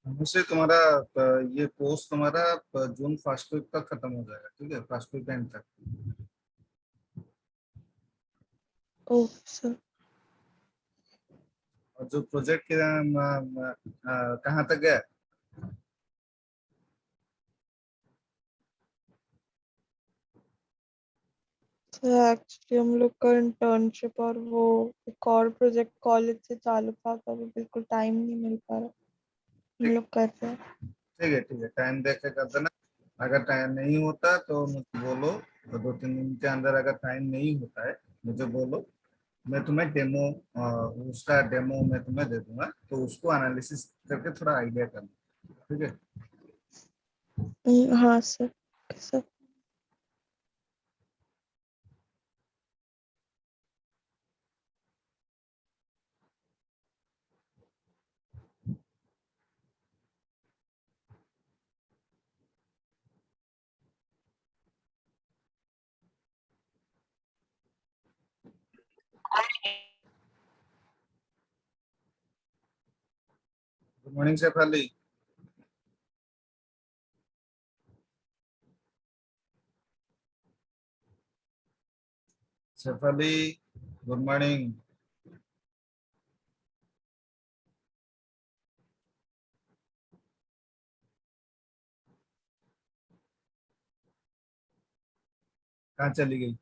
मुझसे तुम्हारा ये कोर्स तुम्हारा जून फर्स्ट वीक तक खत्म हो जाएगा, ठीक है, फर्स्ट वीक एंड तक। Okay sir. और जो प्रोजेक्ट के कहाँ तक गया? एक्चुअली हम लोग का इंटर्नशिप और वो एक और प्रोजेक्ट कॉलेज से चालू था, तो अभी बिल्कुल टाइम नहीं मिल पा रहा। हम ठीक लोग कर रहे हैं। ठीक है, ठीक है, टाइम देख के कर देना। अगर टाइम नहीं होता तो मुझे बोलो, तो 2-3 दिन के अंदर अगर टाइम नहीं होता है मुझे बोलो। मैं तुम्हें डेमो, उसका डेमो मैं तुम्हें दे दूंगा, तो उसको एनालिसिस करके थोड़ा आइडिया करना, ठीक है। हाँ sir. Sir. Good morning Shefali. Shefali, good morning. कहाँ चली गई?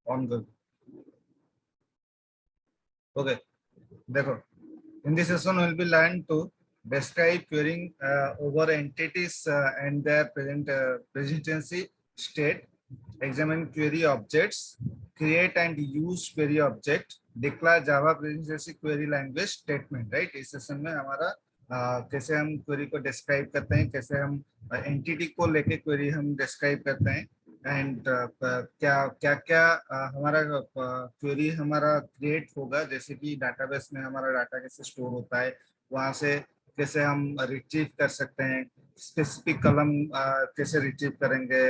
ऑन कर। ओके, देखो, in this session will be learned to describe querying over entities and their presidency state, examine query objects, create and use query object, declare Java presidency query language statement, right? इस session में हमारा कैसे हम query को describe करते हैं, कैसे हम एंटिटी को लेके क्वेरी हम डिस्क्राइब करते हैं, एंड क्या क्या क्या हमारा क्वेरी हमारा क्रिएट होगा, जैसे कि डाटाबेस में हमारा डाटा कैसे स्टोर होता है, वहां से कैसे हम रिट्रीव कर सकते हैं, स्पेसिफिक कलम कैसे रिट्रीव करेंगे,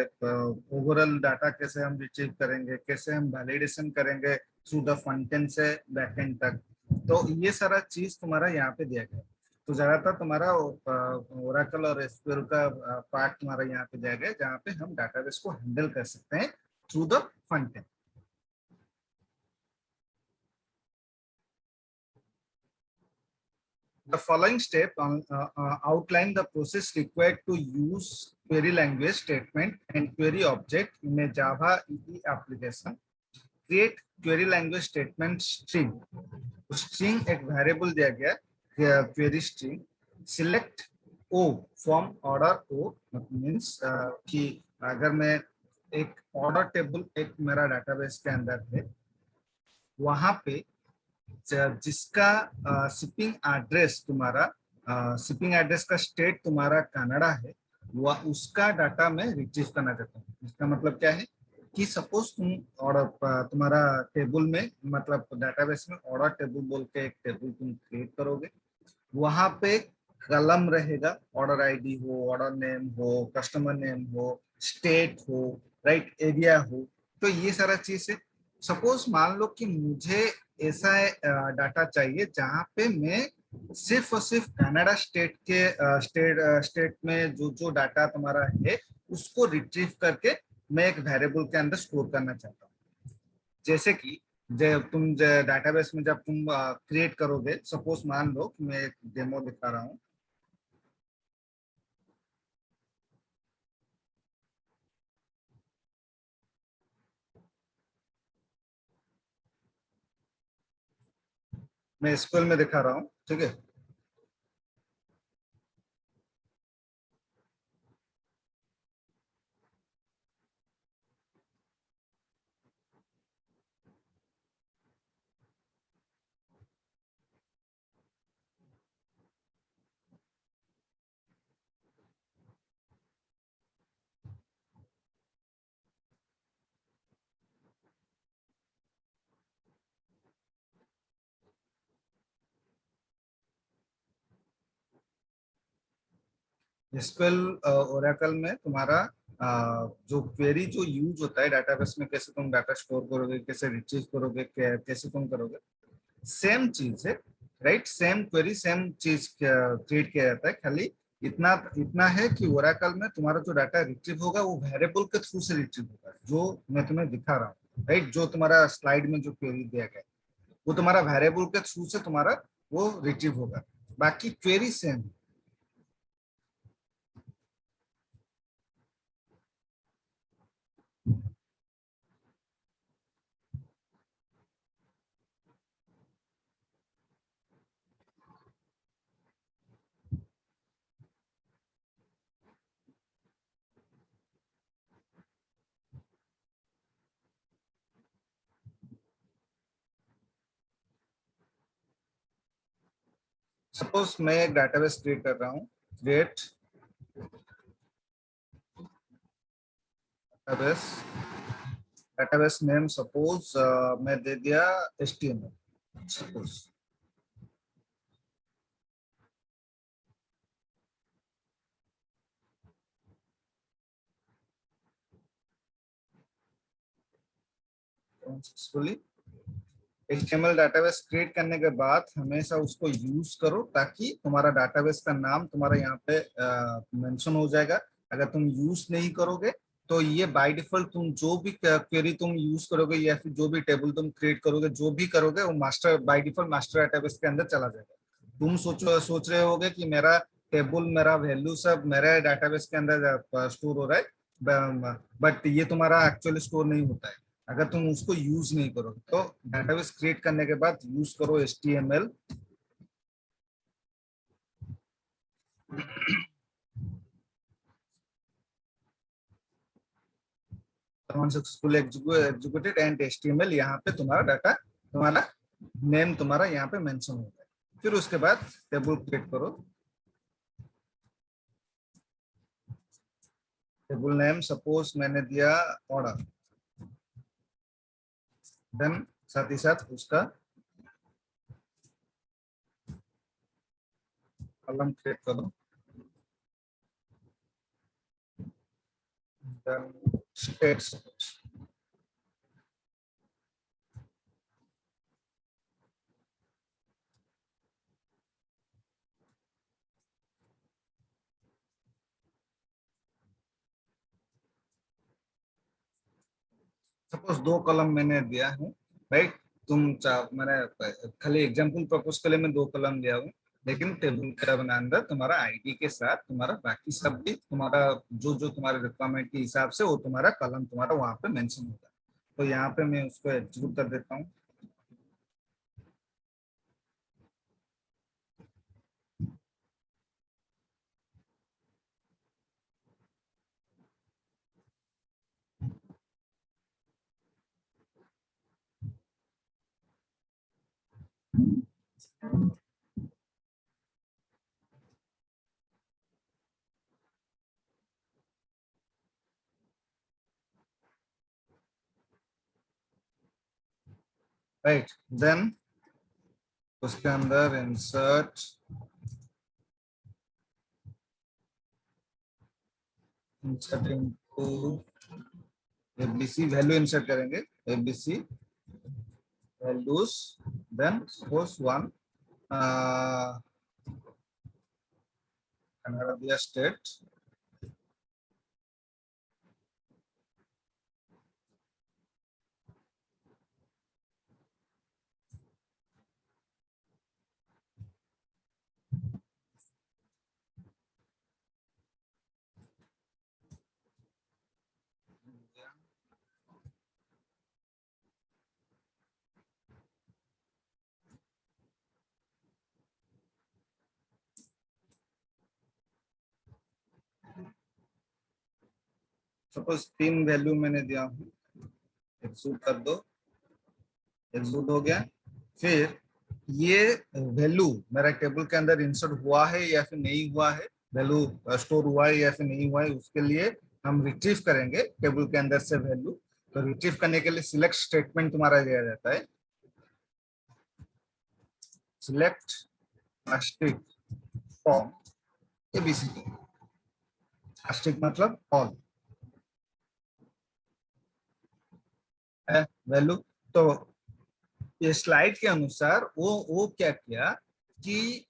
ओवरऑल डाटा कैसे हम रिट्रीव करेंगे, कैसे हम वैलिडेशन करेंगे थ्रू द फ्रंट एंड से बैक एंड तक। तो ये सारा चीज तुम्हारा यहाँ पे दिया गया है। तो ज्यादातर तुम्हारा ओरेकल और एसक्यूएल का पार्ट तुम्हारा यहाँ पे दिया गया है, जहाँ पे हम डाटाबेस को हैंडल कर सकते हैं through the front end. The following step outline the process required to use query language statement and query object in a Java EE application. Create query language statement string. String एक variable दिया गया, query string. Select O from order O, means कि अगर मैं एक order table एक मेरा database के अंदर है, वहां पे जिसका शिपिंग एड्रेस तुम्हारा, शिपिंग एड्रेस का स्टेट तुम्हारा कनाडा है, वह उसका डाटा मैं रिट्रीव करना चाहता हूँ। इसका मतलब क्या है कि सपोज तुम ऑर्डर, तुम्हारा टेबल में, मतलब डाटाबेस में ऑर्डर टेबल बोल के एक टेबल तुम क्रिएट करोगे, वहां पे कलम रहेगा, ऑर्डर आईडी हो, ऑर्डर नेम हो, कस्टमर नेम हो, स्टेट हो, राइट, एरिया हो। तो ये सारा चीज है। सपोज मान लो कि मुझे ऐसा डाटा चाहिए जहां पे मैं सिर्फ और सिर्फ कनाडा स्टेट के स्टेट में जो जो डाटा तुम्हारा है उसको रिट्रीव करके मैं एक वेरिएबल के अंदर स्टोर करना चाहता हूँ। जैसे कि जब तुम डाटाबेस में जब तुम क्रिएट करोगे, सपोज मान लो कि मैं एक डेमो दिखा रहा हूँ। मैं एसक्यूएल में दिखा रहा हूँ, ठीक है। एसक्यूएल ओरेकल में तुम्हारा जो क्वेरी जो यूज होता है डाटाबेस में, कैसे तुम डाटा स्टोर करोगे, कैसे रिट्रीव करोगे, कैसे तुम करोगे, सेम चीज है। राइट, सेम क्वेरी सेम चीज क्रिएट किया जाता है, खाली इतना इतना है कि ओरेकल में तुम्हारा जो डाटा रिट्रीव होगा वो वेरिएबल के थ्रू से रिट्रीव होगा, जो मैं तुम्हें दिखा रहा हूँ, राइट, जो तुम्हारा स्लाइड में जो क्वेरी दिया गया है वो तुम्हारा वेरिएबल के थ्रू से तुम्हारा वो रिट्रीव होगा, बाकी क्वेरी सेम। सपोज मैं एक डाटाबेस क्रिएट कर रहा हूँ, create database, database name suppose मैं दे दिया HTML suppose. Successfully HTML database create करने के बाद हमेशा उसको यूज करो ताकि तुम्हारा डाटाबेस का नाम तुम्हारा यहाँ पे मेंशन हो जाएगा। अगर तुम यूज नहीं करोगे तो ये बाय डिफॉल्ट तुम जो भी क्वेरी तुम यूज करोगे या फिर जो भी टेबल तुम क्रिएट करोगे जो भी करोगे वो master by default master database के अंदर चला जाएगा। तुम सोच रहे होगे कि मेरा टेबल मेरा वैल्यू सब मेरे डाटाबेस के अंदर स्टोर हो रहा है, बट ये तुम्हारा एक्चुअली स्टोर नहीं होता है अगर तुम उसको यूज नहीं करो। तो डेटाबेस क्रिएट करने के बाद यूज करो HTML। Successful executed and HTML, यहाँ पे तुम्हारा डाटा तुम्हारा नेम तुम्हारा यहाँ पे मेंशन होगा। फिर उसके बाद टेबल क्रिएट करो, टेबल नेम सपोज मैंने दिया ऑर्डर, देन साथ ही साथ उसका कॉलम क्रिएट करो, देन स्टेट सपोज। सपोज दो कॉलम मैंने दिया है, राइट, मैंने खाली एग्जांपल पर्पस के लिए मैं दो कॉलम दिया हूँ, लेकिन टेबल के अंदर तुम्हारा आईडी के साथ तुम्हारा बाकी सब भी तुम्हारा जो जो तुम्हारे रिक्वायरमेंट के हिसाब से वो तुम्हारा कॉलम तुम्हारा वहां पे मेंशन होगा। तो यहाँ पे मैं उसको एग्जीक्यूट कर देता हूँ। राइट, देन उसके अंदर insert insert into ABC value insert करेंगे, ABC values, then suppose one Canada दिया स्टेट, सपोज तीन वैल्यू मैंने दिया हूँ, एग्जीक्यूट कर दो, एग्जीक्यूट हो गया। फिर ये वैल्यू मेरा टेबल के अंदर इंसर्ट हुआ है या फिर नहीं हुआ है, वैल्यू स्टोर हुआ है या फिर नहीं हुआ है, उसके लिए हम रिट्रीव करेंगे टेबल के अंदर से वैल्यू। तो रिट्रीव करने के लिए सिलेक्ट स्टेटमेंट तुम्हारा दिया जाता है, select stick form ABC, stick मतलब ऑल है वैल्यू। तो ये स्लाइड के अनुसार वो क्या किया, कि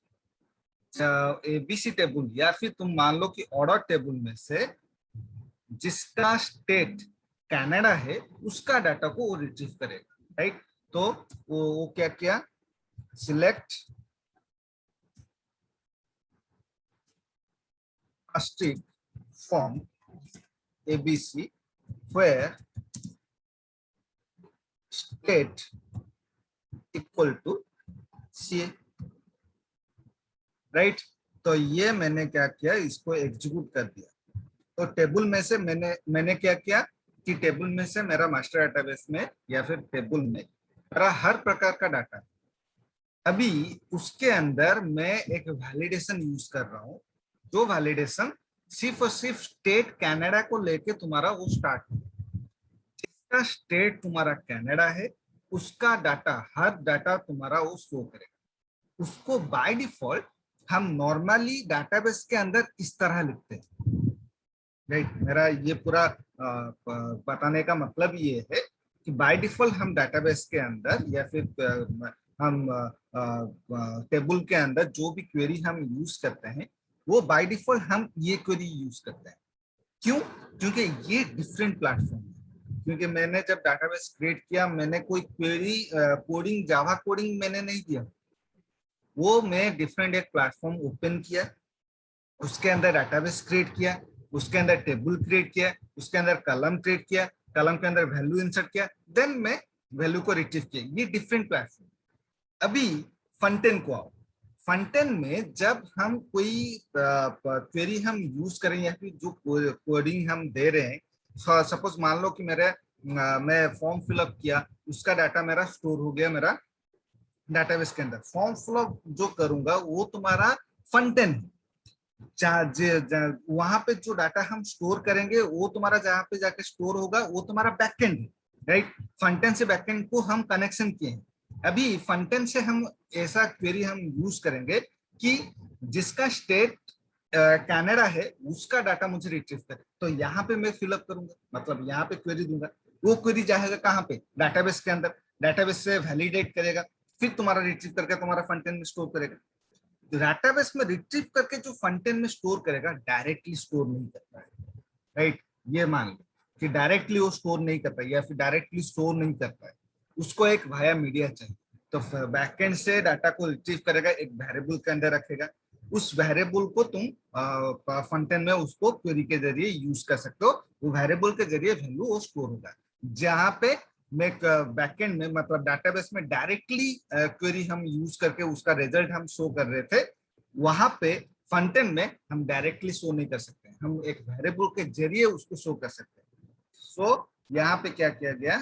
एबीसी टेबल या फिर तुम मान लो कि ऑर्डर टेबल में से जिसका स्टेट कनाडा है उसका डाटा को वो रिट्रीव करेगा, राइट। तो वो क्या किया, select string from ABC where state equal to CA, right. तो ये मैंने क्या किया, इसको एग्जीक्यूट कर दिया। तो टेबल में से मैंने क्या किया कि टेबल में से मेरा मास्टर डेटाबेस में या फिर टेबल में मेरा हर प्रकार का डाटा है। अभी उसके अंदर मैं एक वैलिडेशन यूज कर रहा हूँ, जो वैलिडेशन सिर्फ और सिर्फ स्टेट कनाडा को लेके तुम्हारा वो स्टार्ट हो। जिसका स्टेट तुम्हारा कनाडा है उसका डाटा, हर डाटा तुम्हारा वो शो करेगा। उसको बाय डिफॉल्ट हम नॉर्मली डाटाबेस के अंदर इस तरह लिखते हैं, राइट। मेरा ये पूरा बताने का मतलब ये है कि बाय डिफॉल्ट हम डाटाबेस के अंदर या फिर हम टेबल के अंदर जो भी क्वेरी हम यूज करते हैं वो बाय डिफॉल्ट हम ये क्वेरी यूज करते हैं। क्यों? क्योंकि ये डिफरेंट प्लेटफॉर्म है। क्योंकि मैंने जब डाटाबेस क्रिएट किया मैंने कोई क्वेरी कोडिंग, जावा कोडिंग मैंने नहीं दिया, वो मैं डिफरेंट एक प्लेटफॉर्म ओपन किया, उसके अंदर डाटाबेस क्रिएट किया, उसके अंदर टेबल क्रिएट किया, उसके अंदर कलम क्रिएट किया, कलम के अंदर वैल्यू इंसर्ट किया, देन मैं वैल्यू को रिट्रीव किया। ये डिफरेंट प्लेटफॉर्म। अभी फ्रंट-एंड को आओ। फ्रंट-एंड में जब हम कोई क्वेरी हम यूज करें या फिर जो कोडिंग हम दे रहे हैं, सपोज मान लो कि मैं फॉर्म फिलअप किया, उसका डाटा मेरा स्टोर हो गया मेरा डाटाबेस के अंदर। फॉर्म फिलअप जो करूंगा वो तुम्हारा फ्रंट-एंड है। वहां पे जो डाटा हम स्टोर करेंगे वो तुम्हारा जहां पे जाके स्टोर होगा वो तुम्हारा बैकएंड है, राइट। फ्रंट-एंड से बैकएंड को हम कनेक्शन किए हैं। अभी फ्रंट-एंड से हम ऐसा क्वेरी हम यूज करेंगे कि जिसका स्टेट कनाडा है उसका डाटा मुझे रिट्रीव करे। तो यहाँ पे मैं फिलअप करूंगा, मतलब यहाँ पे क्वेरी दूंगा, वो क्वेरी जाएगा कहाँ पे, डाटाबेस के अंदर। डाटाबेस से वैलिडेट करेगा, फिर तुम्हारा रिट्रीव करके तुम्हारा फ्रंट-एंड में स्टोर करेगा। डाटाबेस में रिट्रीव करके जो फ्रंट-एंड में स्टोर करेगा डायरेक्टली स्टोर नहीं करता है, राइट। ये मान लो कि डायरेक्टली वो स्टोर नहीं करता या फिर डायरेक्टली स्टोर नहीं करता है, उसको एक वाया मीडिया चाहिए। तो बैकएंड से डाटा को रिट्रीव करेगा, एक वेरिएबल के अंदर रखेगा, उस वेरिएबल को तुम फ्रंट-एंड में उसको क्वेरी के जरिए यूज कर सकते हो। वो वेरिएबल के जरिए वैल्यू वो स्टोर होगा। जहां पे मैं बैकएंड में मतलब डाटाबेस में डायरेक्टली क्वेरी हम यूज करके उसका रिजल्ट हम शो कर रहे थे, वहां पे फ्रंट-एंड में हम डायरेक्टली शो नहीं कर सकते, हम एक वेरिएबल के जरिए उसको शो कर सकते हैं। सो यहाँ पे क्या किया गया,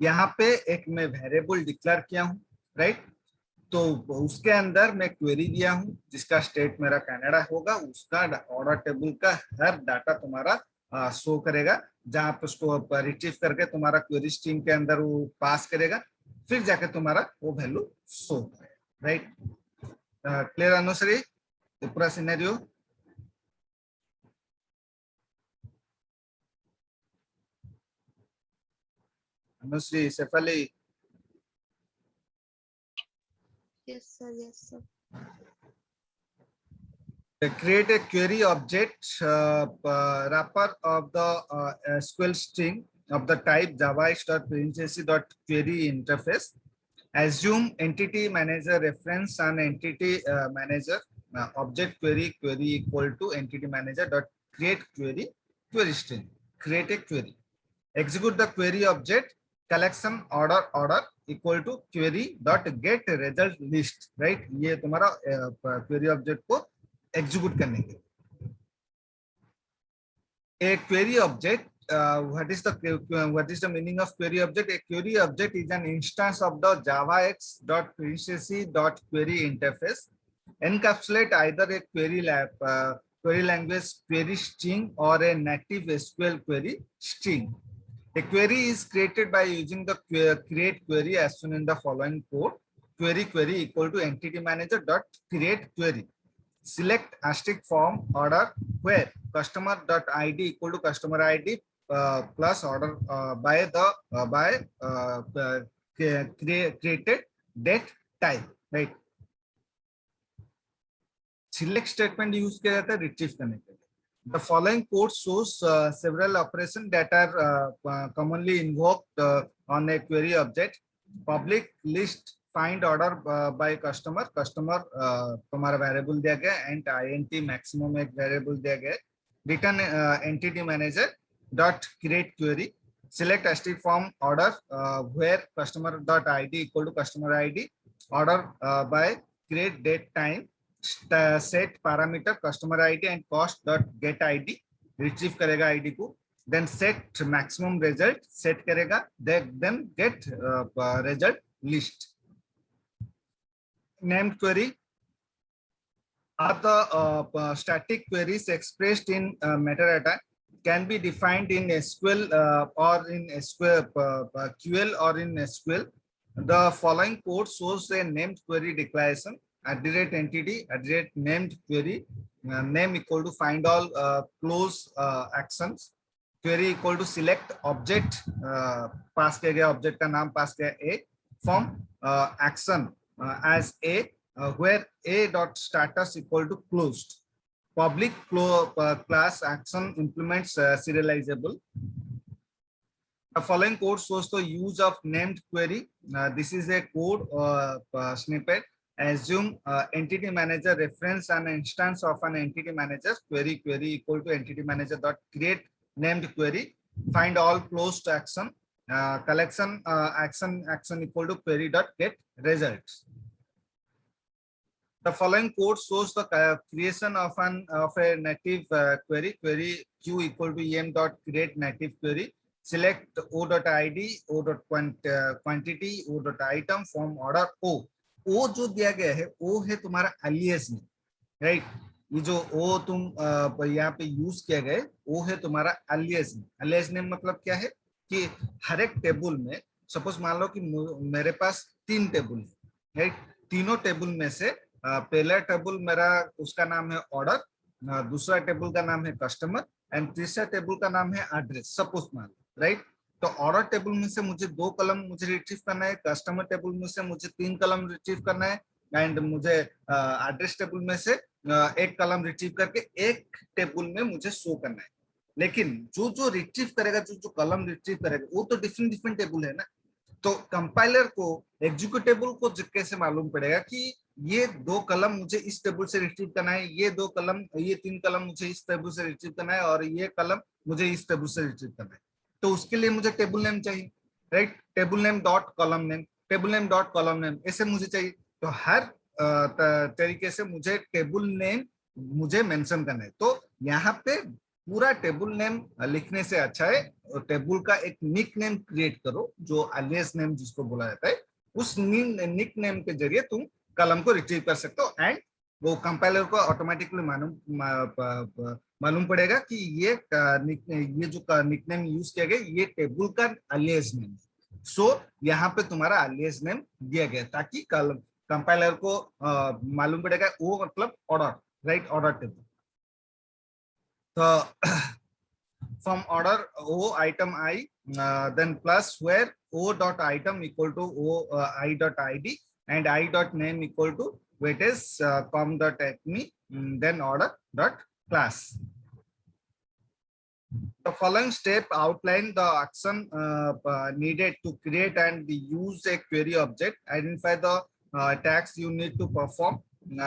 यहाँ पे एक मैं वेरिएबल डिक्लेयर किया हूँ, राइट। तो उसके अंदर मैं क्वेरी दिया हूँ जिसका स्टेट मेरा कनाडा होगा, उसका ऑर्डर टेबल का हर डाटा तुम्हारा शो करेगा, जहां पर उसको रिट्रीव करके तुम्हारा क्वेरी स्ट्रिंग के अंदर वो पास करेगा, फिर जाके तुम्हारा वो वैल्यू शो करेगा, राइट। क्लियर अनुश्री पूरा scenario? Anushri, Shefali? Yes, sir. Yes, sir. Create a query object wrapper of the SQL string of the type java.princessy.query interface. Assume entity manager reference and entity manager object query equal to entity manager dot create query string. Create a query. Execute the query object collection order equal to query dot get result list, right। ये तुम्हारा query object को execute करने के लिए। A query object, what is the meaning of query object? A query object is an instance of the javax.princessy.query interface, encapsulate either a query language query string or a native SQL query string. A query is created by using the create query as shown in the following code. Query equal to entity manager dot create query. Select asterisk form order where customer.id equal to customer id plus order by created date type. Right. Select statement use किया जाता है retrieve करने के लिए। The following code shows several operations that are commonly invoked on a query object. Public list, find order by customer. Customer तुम्हारा variable दिया गया and int maximum एक variable दिया गया. Return entity manager dot create query. Select ST form order where customer dot id equal to customer id. Order by create date time. Set parameter customer id and cost dot get id retrieve करेगा id को, then set maximum result set करेगा, then get result list. Named query are the static queries expressed in metadata, can be defined in SQL or in SQL or in SQL. The following code shows a named query declaration. @entity @named query, name equal to find all close actions, query equal to select object, पास किया गया object का नाम पास किया a, form action as a, where a dot status equal to closed. Public class action implements serializable. The following code shows the use of named query. This is a code snippet. Assume entity manager reference an instance of an entity manager. Query equal to entity manager dot create named query. Find all closed action. Collection action equal to query dot get results. The following code shows the creation of a native query. Query q equal to em dot create native query. Select o.id, o.quantity, o.item, form order o. ओ जो दिया गया है ओ है तुम्हारा alias name, right. ये जो ओ तुम यहाँ पे यूज किया गया ओ है तुम्हारा alias नेम। alias नेम मतलब क्या है कि हर एक टेबल में सपोज मान लो कि मेरे पास 3 टेबल है, राइट। तीनों टेबल में से पहला टेबल मेरा उसका नाम है ऑर्डर, दूसरा टेबल का नाम है कस्टमर एंड तीसरा टेबल का नाम है एड्रेस, सपोज मान लो, राइट। तो ऑर्डर टेबल में से मुझे 2 कलम मुझे रिट्रीव करना है, कस्टमर टेबल में से मुझे 3 कलम रिट्रीव करना है एंड मुझे एड्रेस टेबल में से 1 कलम रिट्रीव करके एक टेबल में मुझे शो करना है। लेकिन जो जो रिट्रीव करेगा, जो जो कलम रिट्रीव करेगा वो तो डिफरेंट टेबल है ना। तो कंपाइलर को एग्जीक्यूटेबल को कैसे मालूम पड़ेगा कि ये 2 कलम मुझे इस टेबल से रिट्रीव करना है, ये 3 कलम मुझे इस टेबल से रिट्रीव करना है और ये कलम मुझे इस टेबल से रिट्रीव करना है। तो उसके लिए मुझे टेबल नेम चाहिए, right. Table name dot column name, table name dot column name, ऐसे मुझे चाहिए। तो हर तरीके से मुझे टेबल नेम मुझे मेंशन करना है। तो यहाँ पे पूरा टेबल नेम लिखने से अच्छा है टेबल का एक निक नेम क्रिएट करो, जो alias नेम जिसको बोला जाता है, उस निक नेम के जरिए तुम कलम को रिट्रीव कर सकते हो एंड वो कंपाइलर को ऑटोमेटिकली मालूम पड़ेगा कि ये जो निकनेम यूज किया गया ये टेबल का alias नेम है। सो यहाँ पे तुम्हारा alias नेम दिया गया ताकि कंपाइलर को मालूम पड़ेगा वो मतलब ऑर्डर, राइट, ऑर्डर टेबल। तो from order o item I, then plus where o dot item equal to o I dot id and I dot name equal to weightage com dot acme, then order dot class. The following step outline the action needed to create and use a query object. Identify the tags you need to perform.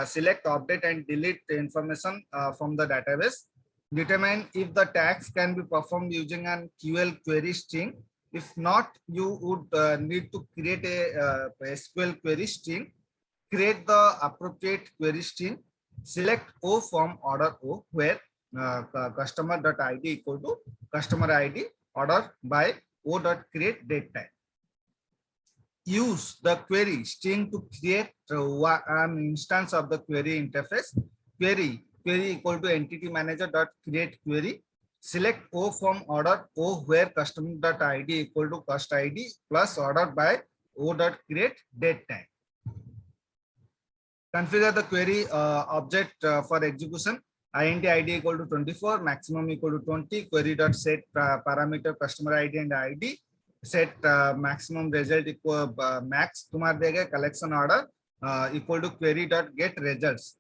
Select, update and delete the information from the database. Determine if the tags can be performed using an QL query string. If not, you would need to create a SQL query string. Create the appropriate query string. Select O from order O, where customer.id equal to customer ID, order by O dot create date time. Use the query string to create an instance of the query interface. Query equal to entity manager dot create query. Select O from order O, where customer dot id equal to cust id plus order by O dot create date time. Configure the query object for execution. int id equal to 24, maximum equal to 20. Query dot set parameter customer id and id. Set maximum result equal max तुम्हारा देगा collection order equal to query dot get results.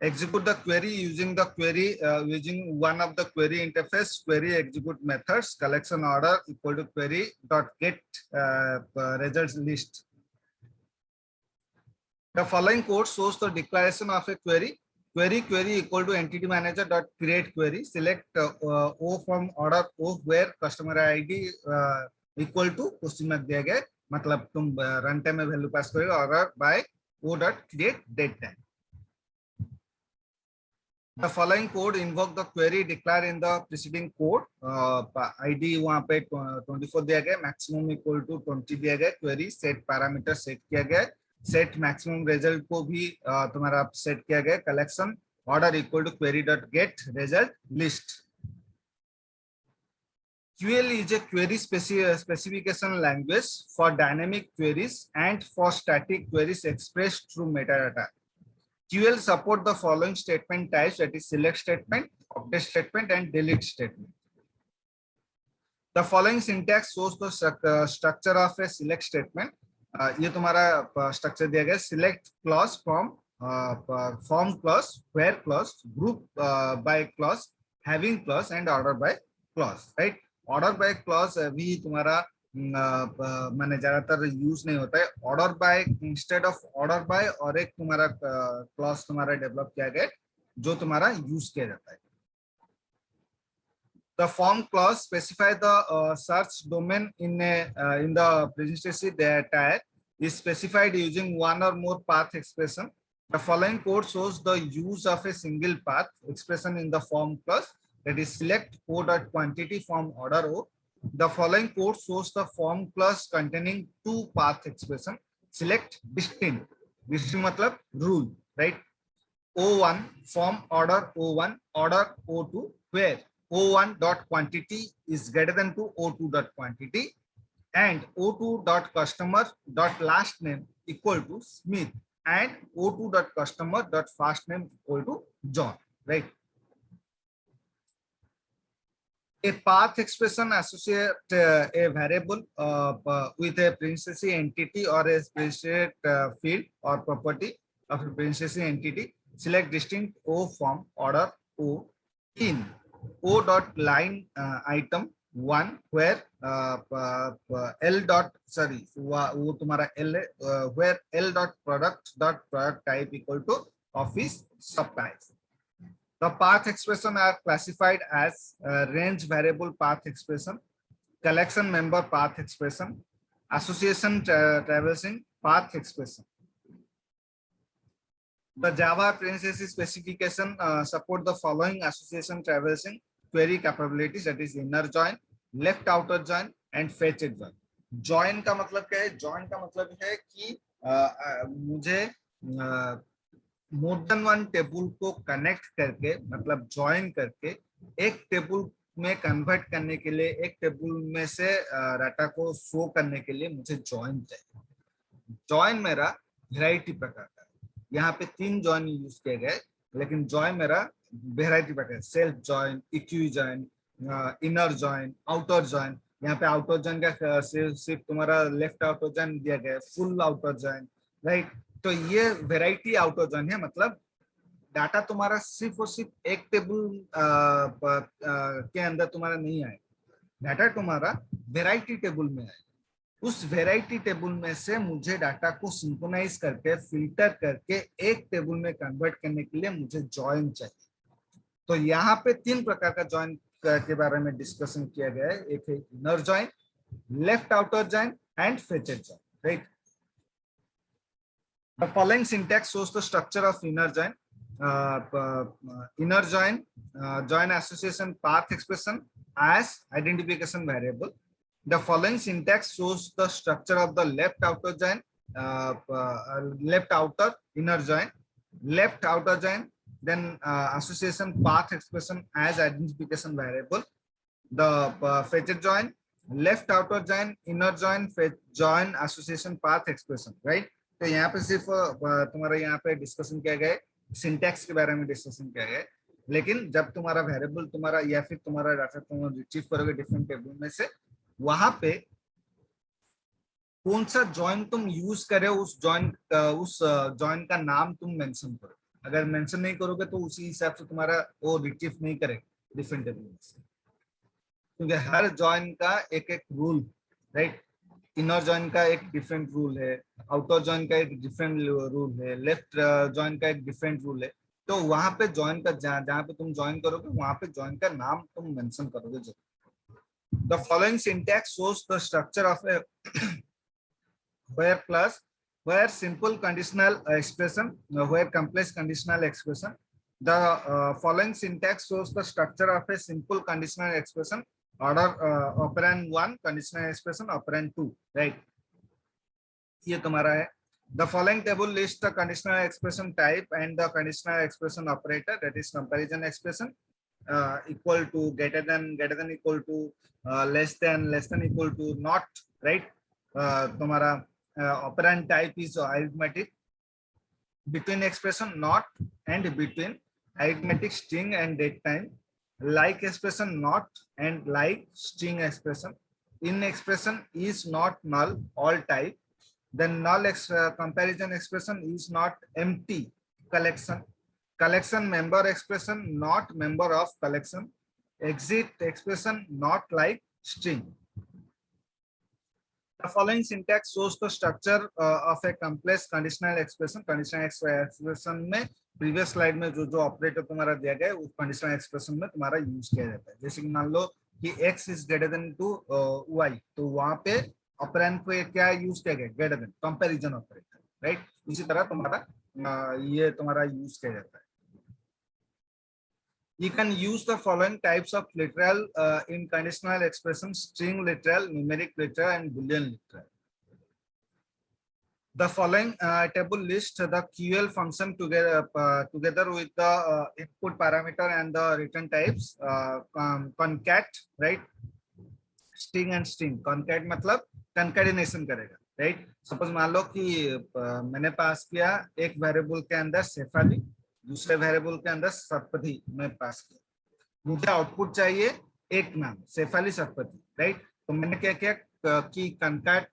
Execute the query using the query using one of the query interface query execute methods. Collection order equal to query dot get results list. The following code shows the declaration of a query. Query equal to entity manager dot create query. Select O from order O where customer ID equal to question mark दिया गया है. मतलब तुम run time में value pass करोगे order by O dot create date time. The following code invoke the query declare in the preceding code. ID वहाँ पे 24 दिया गया, maximum equal to 20 दिया गया. Query set parameter set किया गया. Set maximum result को भी तुम्हारा set किया गया. Collection order equal to query dot get result list. QL is a query specification language for dynamic queries and for static queries expressed through metadata. QL support the following statement types, that is select statement, update statement, and delete statement. The following syntax shows the structure of a select statement. ये तुम्हारा structure दिया गया. Select clause from form clause, where clause, group by clause, having clause, and order by clause. Right? Order by clause भी तुम्हारा मैंने ज्यादातर use नहीं होता है. Order by instead of order by और एक तुम्हारा क्लॉज तुम्हारा डेवलप किया गया जो तुम्हारा यूज किया जाता है. The form clause specify the search domain in the presentation tag is specified using one or more path expression. The following code shows the use of a single path expression in the form clause, that is select O dot quantity from order O. The following code shows the form clause containing two path expression. Select distinct. Distinct मतलब rule, right? O1 from order O1 order O2 where O1 dot quantity is greater than to O2 dot quantity and O2 dot customer dot last name equal to Smith and O2 dot customer dot first name equal to John, right? A path expression associate a variable with a privacy entity or a specific field or property of a privacy entity. Select distinct O from order O in O dot line item 1 where L dot sorry वो तुम्हारा L where L dot product type equal to office subtype. The path expression are classified as range variable path expression, collection member path expression, association traversing path expression. The Java privacy specification support the following association traversing query capabilities, that is inner join, left outer join, and fetched join. Join का मतलब क्या है? Join का मतलब है कि मुझे more than one table को कनेक्ट करके मतलब ज्वाइन करके एक टेबल में कन्वर्ट करने के लिए एक टेबल में से डाटा को शो करने के लिए मुझे ज्वाइन चाहिए. ज्वाइन मेरा वैरायटी प्रकार का है. यहाँ पे 3 ज्वाइन यूज किए गए लेकिन ज्वाइन मेरा वैरायटी प्रकार. Self join, equi join, inner join, outer join. यहाँ पे आउटर ज्वाइन का सिर्फ तुम्हारा लेफ्ट आउटर ज्वाइन दिया गया है, फुल आउटर ज्वाइन, राइट? तो ये वैरायटी आउटर जॉइन है. मतलब डाटा तुम्हारा सिर्फ और सिर्फ एक टेबल के अंदर तुम्हारा नहीं आए. डाटा तुम्हारा वैरायटी टेबल में आए. उस वैरायटी टेबल में से मुझे डाटा को सिंक्रोनाइज करके फिल्टर करके एक टेबल में कन्वर्ट करने के लिए मुझे जॉइन चाहिए. तो यहाँ पे 3 प्रकार का जॉइन के बारे में डिस्कशन किया गया है. एक है inner join, left outer join and fetched join, right? The following syntax shows the structure of inner join. Inner join, join association path expression as identification variable. The following syntax shows the structure of the left outer join, left outer inner join, left outer join, then association path expression as identification variable. The fetched join, left outer join, inner join, fetch join, association path expression, right? तो यहाँ पे सिर्फ तुम्हारा यहाँ पे discussion किया गया है, सिंटैक्स के बारे में डिस्कशन किया गया है. लेकिन जब तुम्हारा वेरिएबल तुम्हारा या फिर तुम्हारा डाटा तुम रिट्रीव करोगे डिफरेंट टेबल में से, वहां पे कौन सा जॉइन तुम यूज करे उस जॉइन का नाम तुम मेंशन करो। अगर मेंशन नहीं करोगे तो उसी हिसाब से तुम्हारा वो रिट्रीव नहीं करेगा डिफरेंट टेबल में से, क्योंकि हर जॉइन का एक एक रूल, राइट। इनर जॉइन का एक डिफरेंट रूल है, आउटर जॉइन का एक डिफरेंट रूल है, लेफ्ट जॉइन का एक डिफरेंट रूल है। तो वहां पे जॉइन का जहां पे तुम ज्वाइन करोगे वहां पे जॉइन का नाम तुम मेंशन करोगे जरूर। The following syntax shows the structure of A where plus, where simple conditional expression, where complex conditional expression. The following syntax shows the structure of a simple conditional expression. Order operand 1, conditional expression operand 2, right? ये तुम्हारा है. The following table lists the conditional expression type and the conditional expression operator, that is comparison expression. Equal to, greater than equal to, less than equal to, not, right? तुम्हारा operand type is arithmetic, between expression not and between, arithmetic string and date time, like expression not and like string expression, in expression is not null, all type, then null comparison expression is not empty, collection member expression not member of collection, exit expression not like string. The following syntax shows the structure of a complex conditional expression. Conditional expression में previous slide में जो operator तुम्हारा दिया गया है उस conditional expression में तुम्हारा यूज किया जाता है। जैसे कि मान लो कि x is greater than to y, तो वहां पे ऑपरेंड पे क्या यूज किया गया, greater than, comparison operator, right. इसी तरह तुम्हारा ये तुम्हारा यूज किया जाता है। You can use the following types of literal in conditional expression: string literal, numeric literal, and boolean literal. The following table lists the QL function together with the input parameter and the return types. Concat, right? String and string. Concat मतलब concatenation करेगा, right? Suppose मान लो कि मैंने पास किया एक variable के अंदर शेफाली, दूसरे वेरिएबल के अंदर सतपथी में पास किया, मुझे आउटपुट चाहिए एक नाम शेफाली सतपथी, राइट। तो मैंने क्या किया कि कंकैट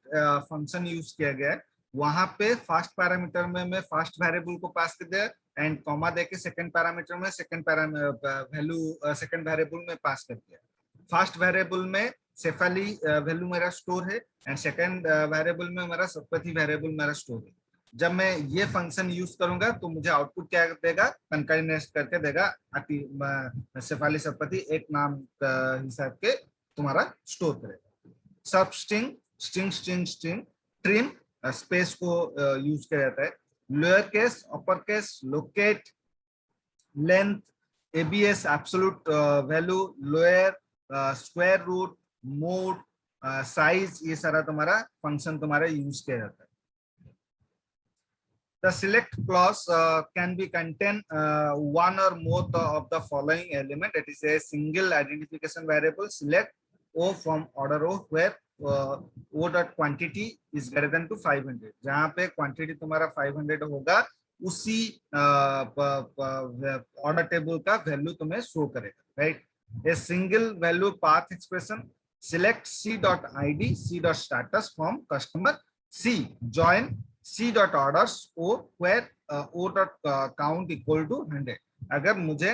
फंक्शन यूज किया गया है, वहां पे फर्स्ट पैरामीटर में मैं फर्स्ट वेरिएबल को पास कर दिया एंड कॉमा देके सेकंड पैरामीटर में सेकंड वैल्यू सेकंड वेरिएबल में पास कर दिया। फर्स्ट वेरिएबल में शेफाली वैल्यू मेरा स्टोर है एंड सेकंड वेरिएबल में मेरा सतपथी वेरिएबल मेरा स्टोर है। जब मैं ये फंक्शन यूज करूंगा तो मुझे आउटपुट क्या देगा, कंकैटिनेट करके देगा शेफाली सतपथी एक नाम हिसाब के तुम्हारा स्टोर करेगा। सब string string string string, trim space को यूज किया जाता है। Lower case, upper case, locate, length, ABS absolute value, lower, square root, mode, size, ये सारा तुम्हारा फंक्शन तुम्हारा यूज किया जाता है। The select clause can be contain one or more of the following element. That is a single identification variable select O from order O, where O dot quantity is greater than to 500. जहाँ पे quantity तुम्हारा 500 होगा उसी order table का value तुम्हें show करेगा, right? A single value path expression, select C dot ID, C dot status from customer, C join C dot orders O, where O dot count equal to 100. अगर मुझे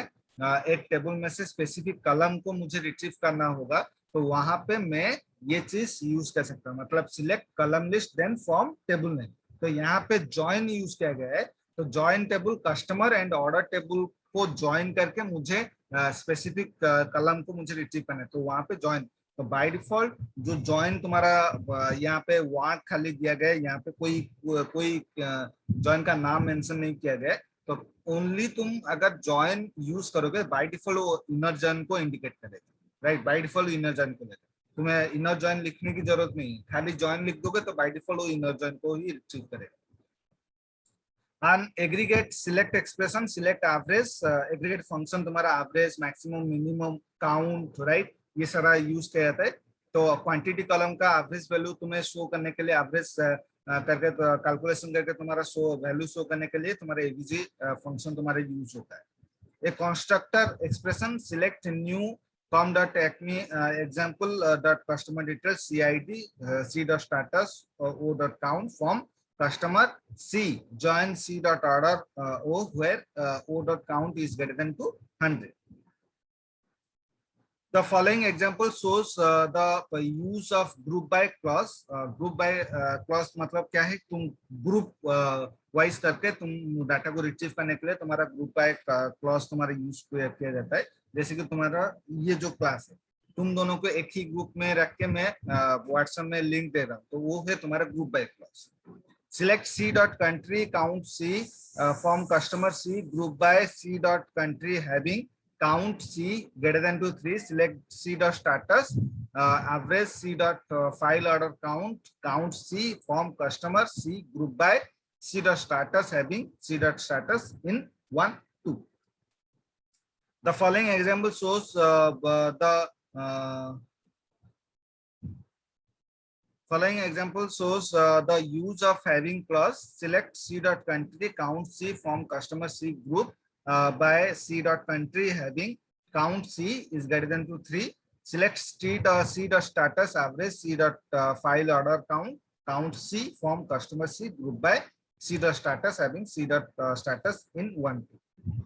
एक table में से specific कलम को मुझे रिट्रीव करना होगा तो वहां पे मैं ये चीज यूज कर सकता हूँ, मतलब select column list then from table name. तो यहाँ पे ज्वाइन यूज किया गया है, तो join table customer and order table को ज्वाइन करके मुझे स्पेसिफिक कलम को मुझे रिट्रीव करना है, तो वहां पे ज्वाइन। तो बाय डिफॉल्ट जो ज्वाइन तुम्हारा यहाँ पे वहां खाली दिया गया है, यहाँ पे कोई ज्वाइन का नाम मेंशन नहीं किया गया है। तो ओनली तुम अगर ज्वाइन यूज करोगे बाय डिफॉल्ट वो इनर जॉइन को इंडिकेट करेगा, right. By default inner join को लेगा, तुम्हें इनर जॉइन लिखने की जरूरत नहीं है, खाली जॉइन लिख दोगे तो बाय डिफॉल्ट वो इनर जॉइन को ही रिट्रीव करेगा। Aggregate select expression, select average, aggregate function तुम्हारा average, maximum, minimum, count, right, ये सारा यूज किया जाता है। तो क्वांटिटी कॉलम का एवरेज वैल्यू तुम्हें शो करने के लिए एवरेज करके कैलकुलेशन करके तुम्हारा शो वैल्यू शो करने के लिए तुम्हारा एवीजी फंक्शन तुम्हारा यूज होता है। A constructor expression, select new com.acme example dot customer details CID C dot status O dot count from customer C join C dot order O where O dot count is greater than to 100. The following example shows the use of group by clause. Group by clause मतलब क्या है, तुम group wise करके तुम data को retrieve करने के लिए तुम्हारा ग्रुप बाय क्लॉज तुम्हारा यूज किया जाता है। जैसे कि तुम्हारा ये जो क्लास है, तुम दोनों को एक ही ग्रुप में रख के मैं व्हाट्सएप में लिंक दे रहा हूँ, तो वो है तुम्हारा group by clause. Select C dot country count C from customer C group by C dot country having count C greater than to 3. Select C dot status average C dot file order count C from customer C group by C dot status having C dot status in 1 2. The following example shows following example shows the use of having clause. Select C dot country count C from customer C group by C dot country having count C is greater than to 3. Select C dot status average C dot file order count C from customer C group by C dot status having C dot status in 1 2.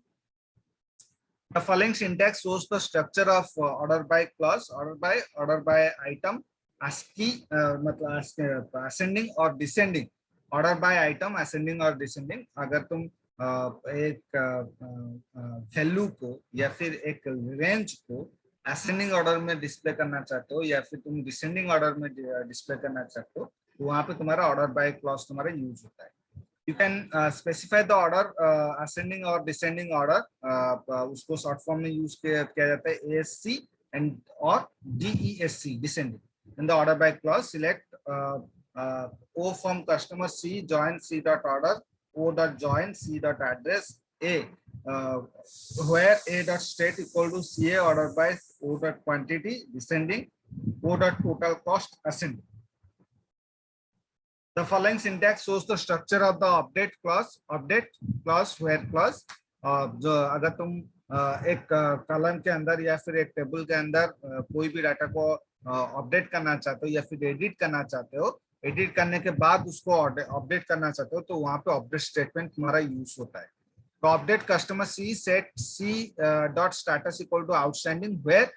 The following syntax shows the structure of order by clause. Order by item ASCII मतलब ascending और descending. Order by item ascending और descending. अगर तुम एक value को या फिर एक रेंज को ascending order में डिस्प्ले करना चाहते हो या फिर तुम descending order में डिस्प्ले करना चाहते हो, तो वहां पे तुम्हारा order by clause तुम्हारा यूज होता है। You can specify the order ascending or descending order. उसको short form में use किया जाता है ASC and or DESC descending. In the order by clause, select O from customer C join C dot order O dot join C dot address A where A dot state equal to CA order by O dot quantity descending O dot total cost ascending. The following syntax shows the structure of the update clause where clause. जो अगर तुम एक column के अंदर या फिर एक table के अंदर कोई भी डाटा को अपडेट करना चाहते हो या फिर एडिट करना चाहते हो, एडिट करने के बाद उसको अपडेट करना चाहते हो, तो वहां पे अपडेट स्टेटमेंट तुम्हारा यूज होता है। तो update customer C set C dot status equal to outstanding where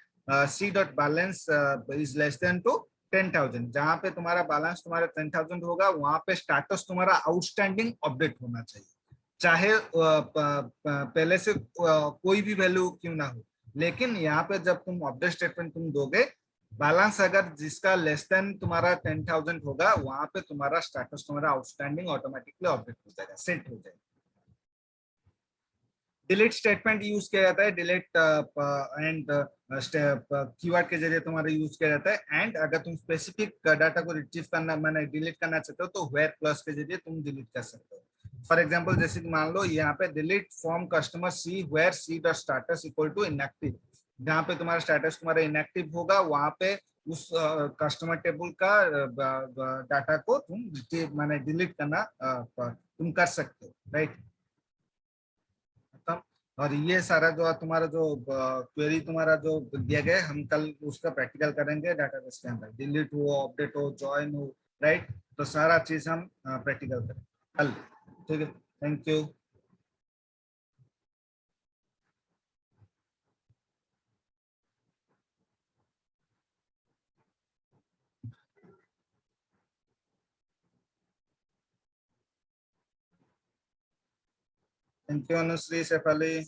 C dot balance is less than to 10,000। जहां पे तुम्हारा बैलेंस तुम्हारा 10,000 होगा, वहां पे स्टेटस तुम्हारा आउटस्टैंडिंग अपडेट होना चाहिए, चाहे पहले से कोई भी वैल्यू क्यों ना हो। लेकिन यहाँ पे जब तुम अपडेट स्टेटमेंट तुम दोगे, बैलेंस अगर जिसका लेस देन तुम्हारा 10,000 होगा, वहां पे तुम्हारा स्टेटस तुम्हारा आउटस्टैंडिंग ऑटोमेटिकली अपडेट हो जाएगा, सेट हो जाएगा। डिलीट स्टेटमेंट यूज किया जाता है, डिलीट एंड कीवर्ड के जरिए तुम्हारा यूज किया जाता है। एंड अगर तुम स्पेसिफिक डाटा को रिट्रीव करना माने डिलीट करना चाहते हो, तो वेयर क्लॉज के जरिए तुम डिलीट कर सकते हो। फॉर एग्जांपल जैसे कि मान लो यहाँ पे delete from customer C where C dot status equal to inactive. जहाँ पे तुम्हारा स्टेटस तुम्हारा इनएक्टिव होगा, वहां पे उस कस्टमर टेबल का डाटा को तुम माने डिलीट करना तुम कर सकते हो, राइट। और ये सारा जो तुम्हारा जो क्वेरी तुम्हारा जो दिया गया है, हम कल उसका प्रैक्टिकल करेंगे डाटाबेस के अंदर, डिलीट हो अपडेट हो ज्वाइन हो, राइट। तो सारा चीज हम प्रैक्टिकल करें कल, ठीक है। Thank you. Thank you Anushri Shefali.